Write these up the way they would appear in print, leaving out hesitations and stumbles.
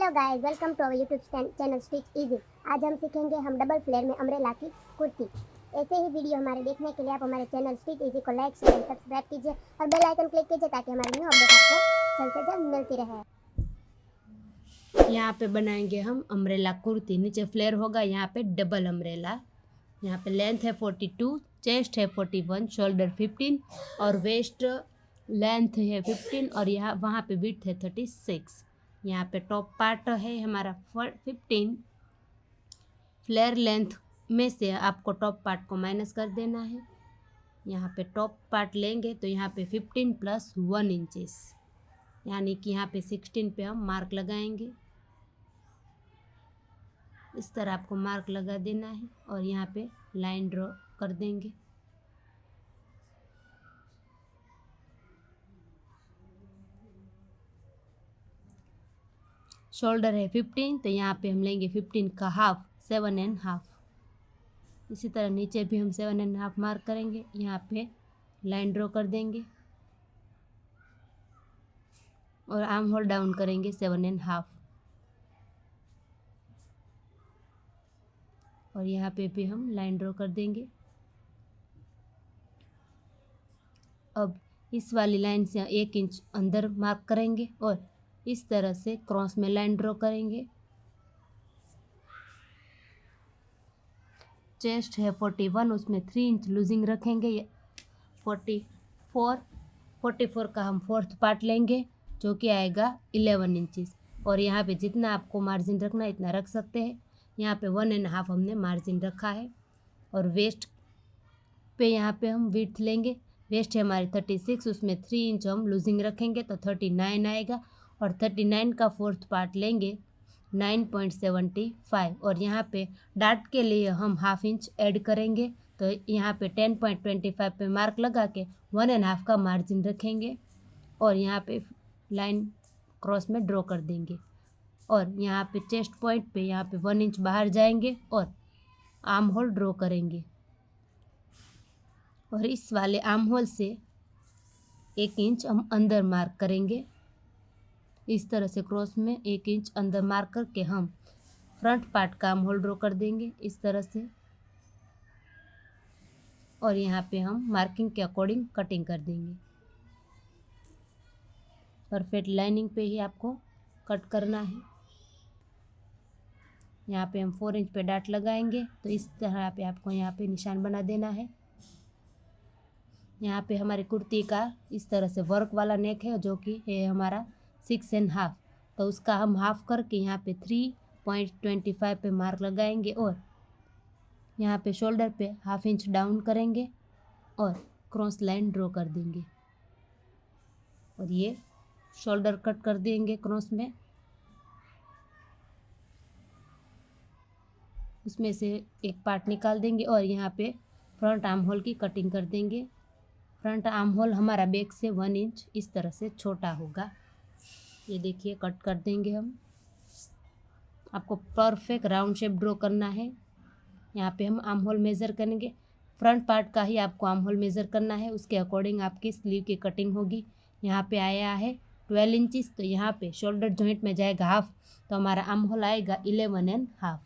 Hello guys, welcome to our YouTube channel stitch easy. आज हम सीखेंगे हम डबल फ्लेयर में अम्ब्रेला की कुर्ती। ऐसे ही वीडियो हमारे देखने के लिए आप हमारे चैनल स्टिच इजी को लाइक शेयर एंड सब्सक्राइब कीजिए और बेल आइकन क्लिक कीजिए ताकि हमारी न्यू अपडेट आपको जल्द से जल्द मिलती रहे। यहाँ पे बनाएंगे हम अम्ब्रेला कुर्ती। नीचे फ्लेयर होगा, यहाँ पे डबल अम्ब्रेला। यहाँ पे लेंथ है 42, चेस्ट है 41, शोल्डर 15 और वेस्ट लेंथ है 15 और यहाँ वहाँ पे विड्थ है 36। यहाँ पे टॉप पार्ट है हमारा 15। फ्लेयर लेंथ में से आपको टॉप पार्ट को माइनस कर देना है। यहाँ पे टॉप पार्ट लेंगे तो यहाँ पे 15 + 1 इंचेस, यानी कि यहाँ पे 16 पे हम मार्क लगाएंगे। इस तरह आपको मार्क लगा देना है और यहाँ पे लाइन ड्रॉ कर देंगे। शोल्डर है 15 तो यहाँ पे हम लेंगे 15 का हाफ, 7.5। इसी तरह नीचे भी हम 7.5 मार्क करेंगे। यहाँ पे लाइन ड्रॉ कर देंगे और आर्म होल डाउन करेंगे 7.5। और यहाँ पे भी हम लाइन ड्रॉ कर देंगे। अब इस वाली लाइन से 1 इंच अंदर मार्क करेंगे और इस तरह से क्रॉस में लाइन ड्रॉ करेंगे। चेस्ट है 41, उसमें 3 इंच लूजिंग रखेंगे। 44 का हम फोर्थ पार्ट लेंगे जो कि आएगा 11 इंचेस। और यहाँ पे जितना आपको मार्जिन रखना है इतना रख सकते हैं। यहाँ पे 1.5 हमने मार्जिन रखा है। और वेस्ट पे यहाँ पे हम विड्थ लेंगे। वेस्ट है हमारी 36, उसमें 3 इंच हम लूजिंग रखेंगे तो 39 आएगा। और 39 का फोर्थ पार्ट लेंगे 9.75। और यहाँ पे डार्ट के लिए हम ½ इंच ऐड करेंगे तो यहाँ पे 10.25 पे मार्क लगा के 1.5 का मार्जिन रखेंगे और यहाँ पे लाइन क्रॉस में ड्रॉ कर देंगे। और यहाँ पे चेस्ट पॉइंट पे यहाँ पे 1 इंच बाहर जाएंगे और आर्म होल ड्रॉ करेंगे। और इस वाले आर्म होल से 1 इंच हम अंदर मार्क करेंगे। इस तरह से क्रॉस में 1 इंच अंदर मार्क करके हम फ्रंट पार्ट का आर्म होल ड्रॉ कर देंगे इस तरह से। और यहाँ पे हम मार्किंग के अकॉर्डिंग कटिंग कर देंगे। परफेक्ट लाइनिंग पे ही आपको कट करना है। यहाँ पे हम 4 इंच पे डाट लगाएंगे तो इस तरह पे आपको यहाँ पे निशान बना देना है। यहाँ पे हमारी कुर्ती का इस तरह से वर्क वाला नेक है जो कि है हमारा 6.5, तो उसका हम हाफ करके यहाँ पे 3.25 पे मार्क लगाएंगे। और यहाँ पे शोल्डर पे ½ इंच डाउन करेंगे और क्रॉस लाइन ड्रॉ कर देंगे। और ये शोल्डर कट कर देंगे क्रॉस में। उसमें से एक पार्ट निकाल देंगे और यहाँ पे फ्रंट आर्म होल की कटिंग कर देंगे। फ्रंट आर्म होल हमारा बैक से 1 इंच इस तरह से छोटा होगा। ये देखिए कट कर देंगे हम। आपको परफेक्ट राउंड शेप ड्रॉ करना है। यहाँ पे हम आर्म होल मेज़र करेंगे। फ्रंट पार्ट का ही आपको आर्म होल मेज़र करना है, उसके अकॉर्डिंग आपकी स्लीव की कटिंग होगी। यहाँ पे आया है 12 इंचेस तो यहाँ पे शोल्डर जॉइंट में जाएगा ½ तो हमारा आर्म होल आएगा 11.5।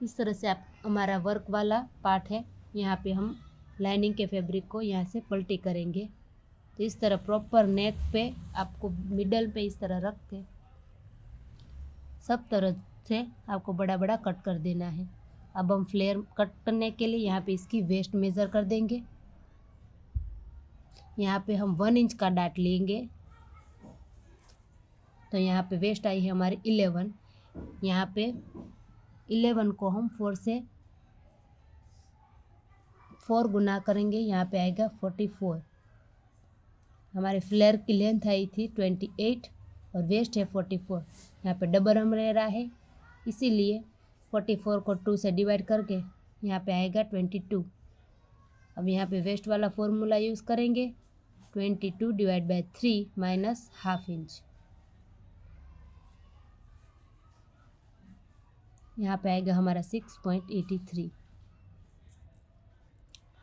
इस तरह से आप हमारा वर्क वाला पार्ट है। यहाँ पे हम लाइनिंग के फैब्रिक को यहाँ से पलटी करेंगे तो इस तरह प्रॉपर नेक पे आपको मिडल पे इस तरह रख के सब तरह से आपको बड़ा बड़ा कट कर देना है। अब हम फ्लेयर कट करने के लिए यहाँ पे इसकी वेस्ट मेज़र कर देंगे। यहाँ पे हम 1 इंच का डाट लेंगे तो यहाँ पे वेस्ट आई है हमारी 11। यहाँ पे 11 को हम 4 से 4 गुना करेंगे, यहाँ पे आएगा 44। हमारे फ्लेयर की लेंथ आई थी 28 और वेस्ट है 44। यहाँ पे डबल अम्ब्रेला है इसीलिए 44 को 2 से डिवाइड करके यहाँ पे आएगा 22। अब यहाँ पे वेस्ट वाला फॉर्मूला यूज़ करेंगे 22/3 माइनस ½ इंच। यहाँ पे आएगा हमारा 6.83।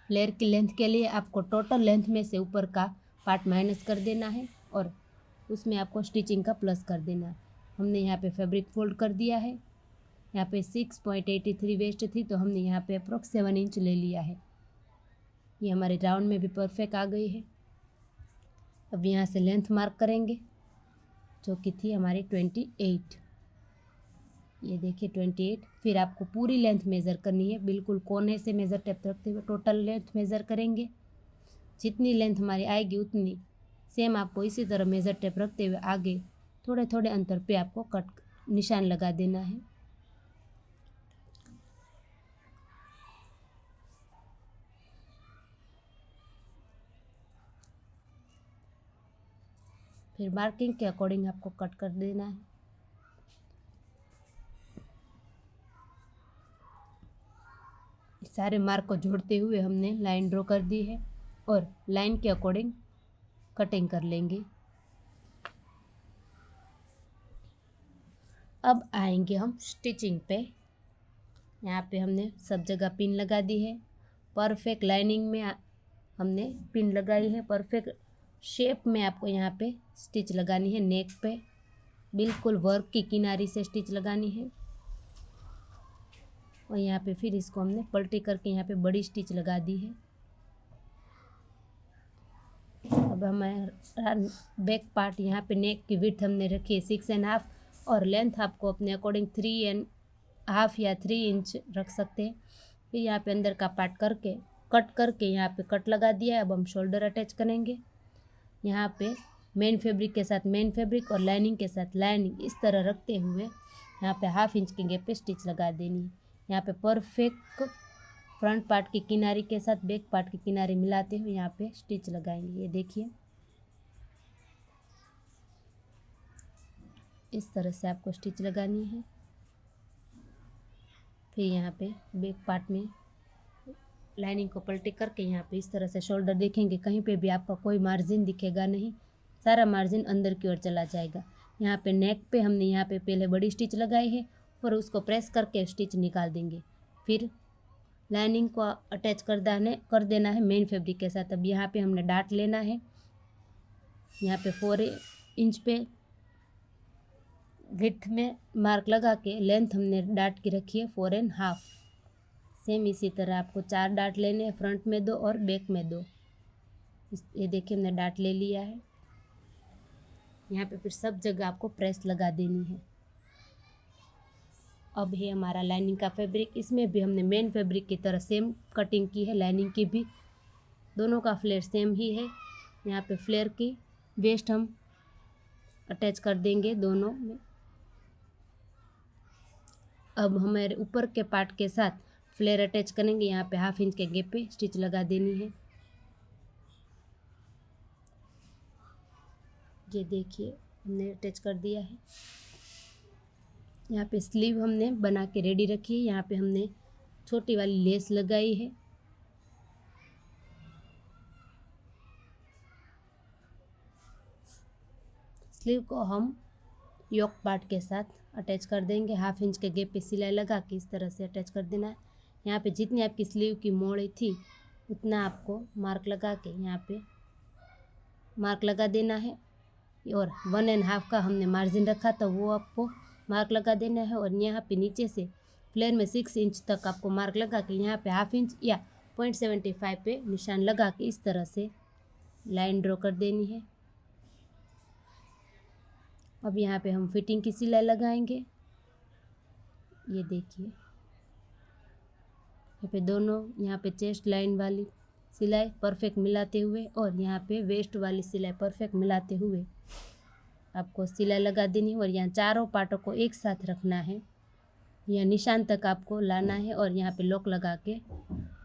फ्लेयर की लेंथ के लिए आपको टोटल लेंथ में से ऊपर का पार्ट माइनस कर देना है और उसमें आपको स्टिचिंग का प्लस कर देना है। हमने यहाँ पे फैब्रिक फोल्ड कर दिया है। यहाँ पे 6.83 वेस्ट थी तो हमने यहाँ पे अप्रोक्स 7 इंच ले लिया है। ये हमारे राउंड में भी परफेक्ट आ गई है। अब यहाँ से लेंथ मार्क करेंगे जो कि थी हमारी 28। ये देखिए 28। फिर आपको पूरी लेंथ मेज़र करनी है, बिल्कुल कोने से मेज़र टेप रखते हुए टोटल लेंथ मेज़र करेंगे। जितनी लेंथ हमारी आएगी उतनी सेम आपको इसी तरह मेज़र टेप रखते हुए आगे थोड़े थोड़े अंतर पे आपको कट निशान लगा देना है। फिर मार्किंग के अकॉर्डिंग आपको कट कर देना है। सारे मार्क को जोड़ते हुए हमने लाइन ड्रॉ कर दी है और लाइन के अकॉर्डिंग कटिंग कर लेंगे। अब आएंगे हम स्टिचिंग पे। यहाँ पे हमने सब जगह पिन लगा दी है। परफेक्ट लाइनिंग में हमने पिन लगाई है। परफेक्ट शेप में आपको यहाँ पे स्टिच लगानी है। नेक पे बिल्कुल वर्क की किनारी से स्टिच लगानी है और यहाँ पे फिर इसको हमने पलटी करके यहाँ पे बड़ी स्टिच लगा दी है। अब हमारा बैक पार्ट यहाँ पे नेक की विड्थ हमने रखी है 6.5 और लेंथ आपको अपने अकॉर्डिंग 3.5 या 3 इंच रख सकते हैं। फिर यहाँ पे अंदर का पार्ट करके कट करके यहाँ पे कट लगा दिया है। अब हम शोल्डर अटैच करेंगे। यहाँ पे मेन फैब्रिक के साथ मेन फैब्रिक और लाइनिंग के साथ लाइनिंग इस तरह रखते हुए यहाँ पे 1/2 इंच के गैप पे स्टिच लगा देनी है। यहाँ पे परफेक्ट फ्रंट पार्ट की किनारी के साथ बैक पार्ट की किनारी मिलाते हुए यहाँ पे स्टिच लगाएंगे। ये देखिए इस तरह से आपको स्टिच लगानी है। फिर यहाँ पे बैक पार्ट में लाइनिंग को पलटी करके यहाँ पे इस तरह से शोल्डर देखेंगे, कहीं पे भी आपका कोई मार्जिन दिखेगा नहीं, सारा मार्जिन अंदर की ओर चला जाएगा। यहाँ पे नेक पे हमने यहाँ पे पहले बड़ी स्टिच लगाई है और उसको प्रेस करके स्टिच निकाल देंगे। फिर लाइनिंग को अटैच कर देना है मेन फैब्रिक के साथ। अब यहाँ पे हमने डाट लेना है। यहाँ पे 4 इंच पे विड्थ में मार्क लगा के लेंथ हमने डाट की रखी है 4.5। सेम इसी तरह आपको 4 डाट लेने हैं, फ्रंट में 2 और बैक में 2। ये देखिए हमने डाट ले लिया है। यहाँ पे फिर सब जगह आपको प्रेस लगा देनी है। अब है हमारा लाइनिंग का फैब्रिक। इसमें भी हमने मेन फैब्रिक की तरह सेम कटिंग की है। लाइनिंग की भी दोनों का फ्लेयर सेम ही है। यहाँ पे फ्लेयर की वेस्ट हम अटैच कर देंगे दोनों में। अब हमारे ऊपर के पार्ट के साथ फ्लेयर अटैच करेंगे। यहाँ पे 1/2 इंच के गैप पे स्टिच लगा देनी है। ये देखिए हमने अटैच कर दिया है। यहाँ पे स्लीव हमने बना के रेडी रखी है। यहाँ पे हमने छोटी वाली लेस लगाई है। स्लीव को हम योक पार्ट के साथ अटैच कर देंगे। 1/2 इंच के गैप पे सिलाई लगा के इस तरह से अटैच कर देना है। यहाँ पे जितनी आपकी स्लीव की मोड़ी थी उतना आपको मार्क लगा के यहाँ पे मार्क लगा देना है और 1.5 का हमने मार्जिन रखा था वो आपको मार्क लगा देना है। और यहाँ पे नीचे से फ्लेयर में 6 इंच तक आपको मार्क लगा के यहाँ पे 1/2 इंच या 0.75 पे निशान लगा के इस तरह से लाइन ड्रॉ कर देनी है। अब यहाँ पे हम फिटिंग की सिलाई लगाएंगे। ये देखिए यहाँ पे दोनों यहाँ पे चेस्ट लाइन वाली सिलाई परफेक्ट मिलाते हुए और यहाँ पे वेस्ट वाली सिलाई परफेक्ट मिलाते हुए आपको सिलाई लगा देनी है। और यहाँ चारों पार्टों को एक साथ रखना है। यह निशान तक आपको लाना है और यहाँ पे लॉक लगा के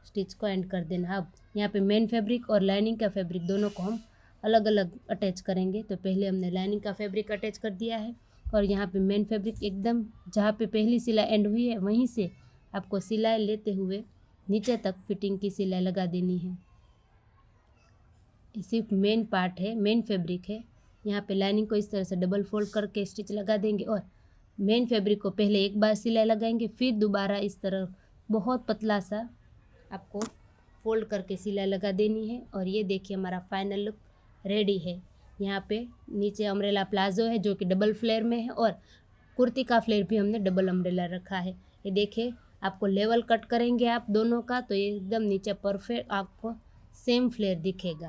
स्टिच को एंड कर देना। अब यहाँ पे मेन फैब्रिक और लाइनिंग का फैब्रिक दोनों को हम अलग अलग अटैच करेंगे। तो पहले हमने लाइनिंग का फैब्रिक अटैच कर दिया है और यहाँ पे मेन फैब्रिक एकदम जहाँ पे पहली सिलाई एंड हुई है वहीं से आपको सिलाई लेते हुए नीचे तक फिटिंग की सिलाई लगा देनी है। सिर्फ मेन पार्ट है, मेन फैब्रिक है। यहाँ पे लाइनिंग को इस तरह से डबल फोल्ड करके स्टिच लगा देंगे और मेन फैब्रिक को पहले एक बार सिलाई लगाएंगे, फिर दोबारा इस तरह बहुत पतला सा आपको फोल्ड करके सिलाई लगा देनी है। और ये देखिए हमारा फाइनल लुक रेडी है। यहाँ पे नीचे अम्ब्रेला प्लाजो है जो कि डबल फ्लेयर में है, और कुर्ती का फ्लेयर भी हमने डबल अम्ब्रेला रखा है। ये देखिए, आपको लेवल कट करेंगे आप दोनों का तो ये एकदम नीचे परफेक्ट आपको सेम फ्लेयर दिखेगा।